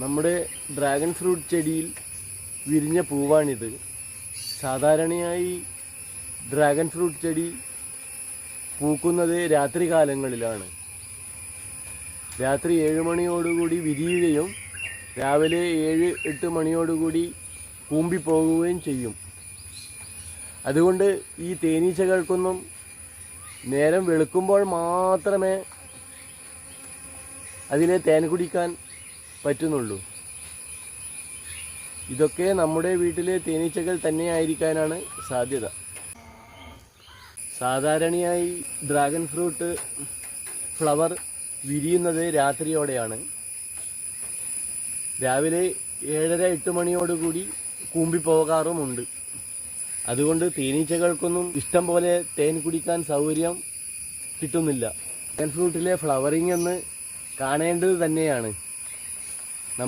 നമ്മുടെ dragon fruit ചെടിയിൽ വിരിഞ്ഞ പൂവാണിത്. സാധാരണയായി ഡ്രാഗൺ ഫ്രൂട്ട് ചെടി പൂക്കുന്നത് രാത്രി കാലങ്ങളിലാണ്. രാത്രി 7 മണിയോടുകൂടി വിരിയുകയും രാവിലെ 7-8 മണിയോടുകൂടി കൂമ്പിപ്പോകുകയും ചെയ്യും. അതുകൊണ്ട് ഈ തേനീച്ചകൾക്കൊന്നും നേരം വെളുക്കുമ്പോൾ മാത്രമേ അതിനെ തേൻ കുടിക്കാൻ പറ്റുന്നുള്ളൂ. ഇതൊക്കെ നമ്മുടെ വീട്ടിലെ തേനീച്ചകൾ തന്നെയായിരിക്കാനാണ് സാധ്യത. സാധാരണയായി ഡ്രാഗൺ ഫ്രൂട്ട് ഫ്ലവർ വിരിയുന്നത് രാത്രിയോടെയാണ്. രാവിലെ 7-8 മണിയോടുകൂടി കൂമ്പിപ്പോകാറുമുണ്ട്. അതുകൊണ്ട് തേനീച്ചകൾക്കൊന്നും ഇഷ്ടം പോലെ തേൻ കുടിക്കാൻ സൗകര്യം കിട്ടുന്നില്ല. ഡ്രാഗൺ ഫ്രൂട്ടിലെ ഫ്ലവറിംഗ് എന്ന് കാണേണ്ടത് തന്നെയാണ്.